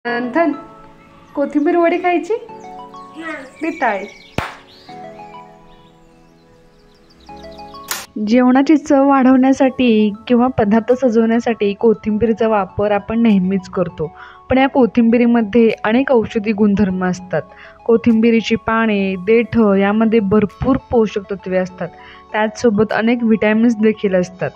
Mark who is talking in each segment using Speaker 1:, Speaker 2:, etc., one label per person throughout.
Speaker 1: मंथन, कोथिंबीर वडी खायची टाळी. जेवणाची चव वाढवण्यासाठी किंवा पदार्थ सजवण्यासाठी कोथिंबीरचा वापर आपण नेहमीच करतो. पण या कोथिंबीरीमध्ये अनेक औषधी गुणधर्म असतात. कोथिंबीरीची पाने, देठं यामध्ये भरपूर पोषक तत्वे असतात. त्याचसोबत अनेक व्हिटॅमिन्स देखील असतात.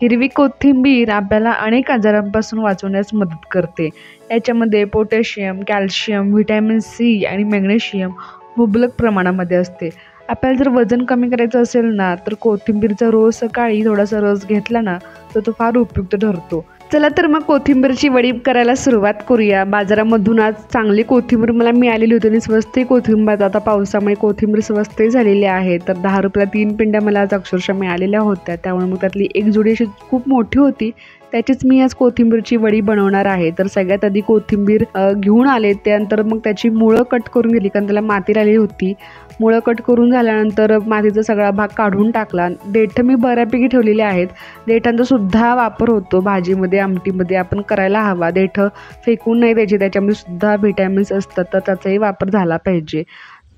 Speaker 1: हिरवी कोथिंबीर आपल्याला अनेक आजारांपासून वाचवण्यास मदत करते. याच्यामध्ये पोटॅशियम, कॅल्शियम, व्हिटॅमिन सी आणि मॅग्नेशियम मुबलक प्रमाणामध्ये असते. आपल्याला जर वजन कमी करायचं असेल ना, तर कोथिंबीरचा रोज सकाळी थोडासा रस घेतला ना, तर तो फार उपयुक्त ठरतो. चला तर मग कोथिंबीरची वडी करायला सुरुवात करूया. बाजारामधून आज चांगली कोथिंबीर मला मिळालेली होती आणि स्वस्तही कोथिंबीर. आता पावसामुळे कोथिंबीर स्वस्तही झालेली आहे. तर 10 रुपयाला 3 पिंड्या मला आज अक्षरशः मिळालेल्या होत्या. त्यामुळे मग त्यातली एक जोडी अशी खूप मोठी होती. त्याचीच मी आज कोथिंबीरची वडी बनवणार आहे. तर सगळ्यात आधी कोथिंबीर घेऊन आले. त्यानंतर मग त्याची मुळं कट करून घेतली, कारण त्याला माती आलेली होती. मुळं कट करून झाल्यानंतर मातीचा सगळा भाग काढून टाकला. देठं मी बऱ्यापैकी ठेवलेली आहेत. देठांचा सुद्धा वापर होतो भाजीमध्ये, आमटीमध्ये आपण करायला हवा. देठं फेकून नाही द्यायची, त्याच्यामध्ये सुद्धा व्हिटॅमिन्स असतात, तर त्याचाही वापर झाला पाहिजे.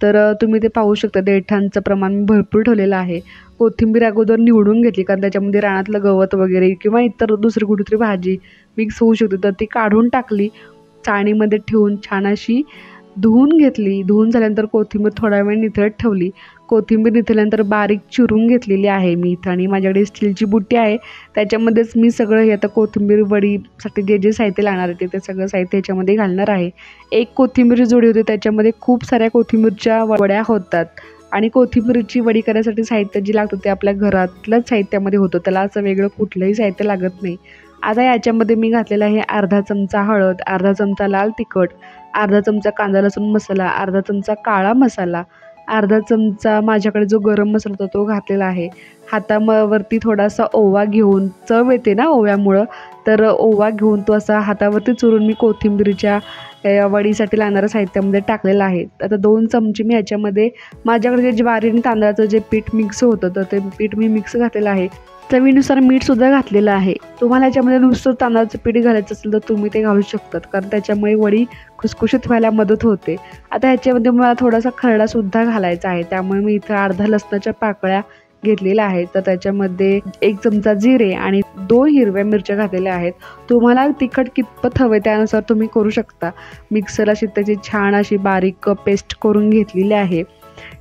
Speaker 1: तर तुम्ही ते पाहू शकता, देठांचं प्रमाण मी भरपूर ठेवलेलं आहे. कोथिंबीर अगोदर निवडून घेतली, कारण त्याच्यामध्ये रानातलं गवत वगैरे किंवा इतर दुसरी कुठेतरी भाजी मिक्स होऊ शकते, तर ती काढून टाकली. चाळणीमध्ये ठेवून छान अशी धुवून घेतली. धुवून झाल्यानंतर कोथिंबीर थोडा वेळ निथळत ठेवली. कोथिंबीर निथळल्यानंतर बारीक चिरून घेतलेली आहे मी इथं, आणि माझ्याकडे स्टीलची बुट्टी आहे, त्याच्यामध्येच मी सगळं हे आता कोथिंबीर वडीसाठी जे जे साहित्य लागणार आहे ते सगळं साहित्य ह्याच्यामध्ये घालणार आहे. एक कोथिंबीर जोडी होती, त्याच्यामध्ये खूप साऱ्या कोथिंबीरच्या वड्या होतात. आणि कोथिंबीरची वडी करण्यासाठी साहित्य जे लागतं ते आपल्या घरातल्याच साहित्यामध्ये होतं, त्याला असं वेगळं कुठलंही साहित्य लागत नाही. आता याच्यामध्ये मी घातलेला आहे अर्धा चमचा हळद, अर्धा चमचा लाल तिखट, अर्धा चमचा कांदा लसूण मसाला, अर्धा चमचा काळा मसाला, अर्धा चमचा माझ्याकडे जो गरम मसाला होता तो घातलेला आहे. हातावरती थोडासा ओवा घेऊन, चव येते ना ओव्यामुळं, तर ओवा घेऊन तो असा हातावरती चुरून मी कोथिंबीरीच्या वडीसाठी लागणाऱ्या साहित्यामध्ये टाकलेलं आहे. आता 2 चमचे मी ह्याच्यामध्ये माझ्याकडे जे ज्वारी आणि तांदळाचं जे पीठ मिक्स होतं, तर ते पीठ मी मिक्स घातलेलं आहे. चवीनुसार मीठसुद्धा घातलेलं आहे. तुम्हाला याच्यामध्ये नुसतं तांदळाचं पीठ घालायचं असेल तर तुम्ही ते घालू शकतात, कारण त्याच्यामुळे वडी खुसखुशीत व्हायला मदत होते. आता ह्याच्यामध्ये मला थोडासा खरडासुद्धा घालायचा आहे, त्यामुळे मी इथं अर्धा लसणाच्या पाकळ्या घेतलेल्या आहेत. तर त्याच्यामध्ये 1 चमचा जिरे आणि 2 हिरव्या मिरच्या घातलेल्या आहेत. तुम्हाला तिखट कितपत हवे त्यानुसार तुम्ही करू शकता. मिक्सरला अशी त्याची छान अशी बारीक पेस्ट करून घेतलेली आहे.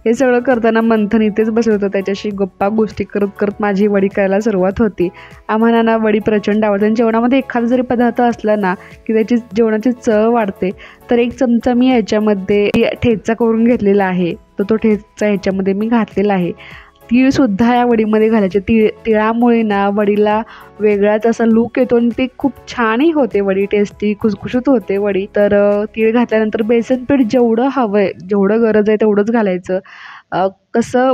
Speaker 1: हे सगळं करताना मंथन इथेच बसलं होतं. त्याच्याशी गप्पा गोष्टी करत करत माझी वडी करायला सुरुवात होती. आम्हाला ना वडी प्रचंड आवडते, आणि जेवणामध्ये एखादा जरी पदार्थ असला ना की त्याची जेवणाची चव वाढते. तर 1 चमचा मी ह्याच्यामध्ये ठेचा करून घेतलेला आहे, तर तो ठेचा ह्याच्यामध्ये मी घातलेला आहे. तीळसुद्धा या वडीमध्ये घालायचे. तिळामुळे ना वडीला वेगळाच असा लूक येतो आणि ते खूप छानही होते वडी, टेस्टी खुसखुशीत होते वडी. तर तीळ घातल्यानंतर बेसन पीठ जेवढं हवं आहे, जेवढं गरज आहे तेवढंच घालायचं. कसं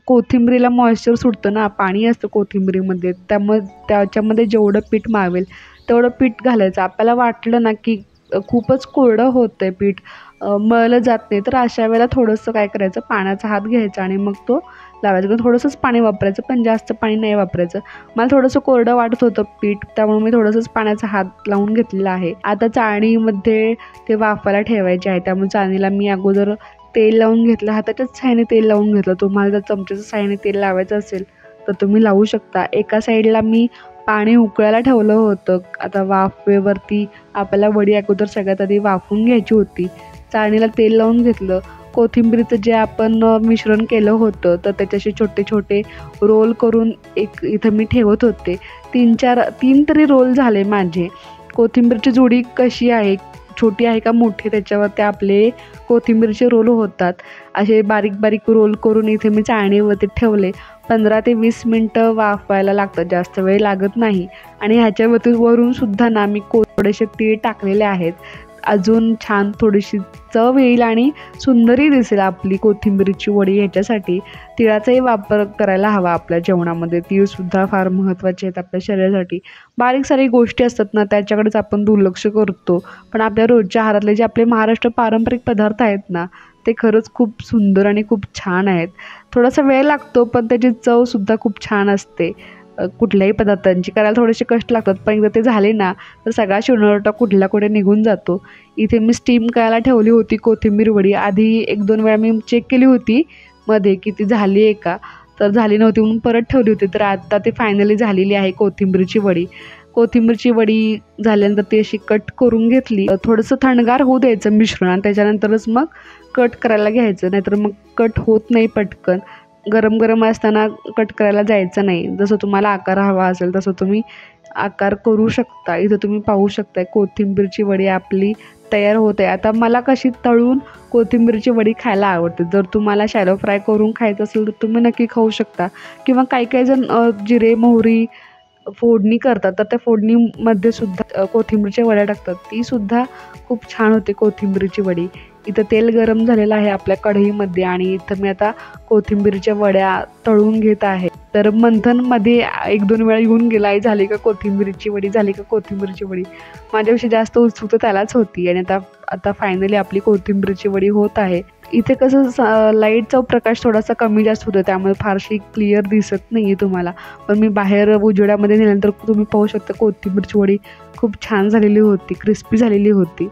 Speaker 1: कोथिंबीरीला मॉइश्चर सुटतं ना, पाणी असतं कोथिंबीरीमध्ये, त्यामुळे त्याच्यामध्ये जेवढं पीठ मावेल तेवढं पीठ घालायचं. आपल्याला वाटलं ना की खूपच कोरडं होतं आहे पीठ, मळलं जात नाही, तर अशा वेळेला थोडंसं काय करायचं, पाण्याचा हात घ्यायचा आणि मग तो लावायचं. कारण थोडंसंच पाणी वापरायचं, पण जास्त पाणी नाही वापरायचं. मला थोडंसं कोरडं वाटत होतं पीठ, त्यामुळे मी थोडंसंच पाण्याचा हात लावून घेतलेला आहे. आता चाळणीमध्ये ते वाफायला ठेवायचे आहे, त्यामुळे चाळणीला मी अगोदर तेल लावून घेतलं, हाताच्याच साहाय्याने तेल लावून घेतलं. तुम्हाला जर चमच्याच्या साहाय्याने तेल लावायचं असेल तर तुम्ही लावू शकता. एका साईडला मी पाणी उकळायला ठेवलं होतं. आता वाफेवरती आपल्याला वडी अगोदर सगळ्यात आधी वाफून घ्यायची होती. चाळणीला तेल लावून घेतलं. कोथिंबीरीचं जे आपण मिश्रण केलं होतं, तर त्याच्याशी छोटे छोटे रोल करून इथं मी ठेवत होते. 3 तरी रोल झाले माझे. कोथिंबीरची जोडी कशी आहे, छोटी आहे का मोठी, त्याच्यावर ते आपले कोथिंबीरचे रोल होतात. असे बारीक बारीक रोल करून इथे मी चाळणीवरती ठेवले. 15 ते 20 मिनटं वाफवायला लागतात, जास्त वेळ लागत नाही. आणि ह्याच्यावरती वरून सुद्धा ना मी थोडेसे तीळ टाकलेले आहेत. अजून छान थोडीशी चव येईल आणि सुंदरही दिसेल आपली कोथिंबीरीची वडी. ह्याच्यासाठी तिळाचाही वापर करायला हवा आपल्या जेवणामध्ये. तीळसुद्धा फार महत्त्वाचे आहेत आपल्या शरीरासाठी. बारीक सारी गोष्टी असतात ना, त्याच्याकडेच आपण दुर्लक्ष करतो, पण आपल्या रोजच्या आहारातले जे आपले महाराष्ट्र पारंपरिक पदार्थ आहेत ना, ते खरंच खूप सुंदर आणि खूप छान आहेत. थोडासा वेळ लागतो, पण त्याची चवसुद्धा खूप छान असते. कुठल्याही पदार्थांची करायला थोडेसे कष्ट लागतात, पण एकदा ते झाले ना तर सगळा शिवणोरटा कुठला कुठे निघून जातो. इथे मी स्टीम करायला ठेवली होती कोथिंबीर वडी. आधी 1-2 वेळा मी चेक केली होती मध्ये की ती झाली आहे का, तर झाली नव्हती म्हणून परत ठेवली होती. तर आता ती फायनली झालेली आहे कोथिंबीरची वडी. कोथिंबीरची वडी झाल्यानंतर ती अशी कट करून घेतली. थोडंसं थंडगार होऊ द्यायचं मिश्रण आणि त्याच्यानंतरच मग कट करायला घ्यायचं, नाहीतर मग कट होत नाही पटकन. गरम गरम असताना कट करायला जायचं नाही. जसं तुम्हाला आकार हवा असेल तसं तुम्ही आकार करू शकता. इथं तुम्ही पाहू शकताय कोथिंबीरची वडी आपली तयार होत आहे. आता मला कशी तळून कोथिंबीरची वडी खायला आवडते. जर तुम्हाला शॅलो फ्राय करून खायचं असेल तर तुम्ही नक्की खाऊ शकता, किंवा काही काही जण जिरे मोहरी फोडणी करतात, तर त्या फोडणीमध्ये सुद्धा कोथिंबीरच्या वड्या टाकतात. ती सुद्धा खूप छान होते कोथिंबीरची वडी. इथं तेल गरम झालेलं आहे आपल्या कढईमध्ये आणि इथं मी आता कोथिंबीरच्या वड्या तळून घेत आहे. तर मंथनमध्ये 1-2 वेळा येऊन गेला, आई झाली का कोथिंबीरची वडी, झाली का कोथिंबीरची वडी. माझ्यापेक्षा जास्त उत्सुकता त्यालाच होती आणि आता आता फायनली आपली कोथिंबीरची वडी होत आहे. इथे कसं लाईटचा प्रकाश थोडासा कमी जास्त होतो, त्यामुळे फारशी क्लिअर दिसत नाही आहे तुम्हाला. पण मी बाहेर उजेडामध्ये नेल्यानंतर तुम्ही पाहू शकता कोथिंबीरची वडी खूप छान झालेली होती, क्रिस्पी झालेली होती.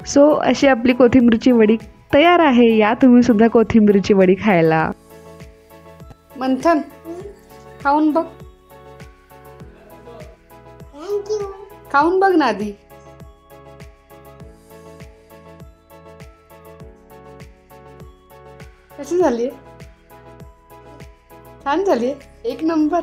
Speaker 1: सो अशी आपली कोथिंबीरची वडी तयार आहे. या तुम्ही सुद्धा कोथिंबीरची वडी खायला. मंथन खाऊन बघ, खाऊन बघ ना आधी. कशी झाली? छान झाली, 1 नंबर.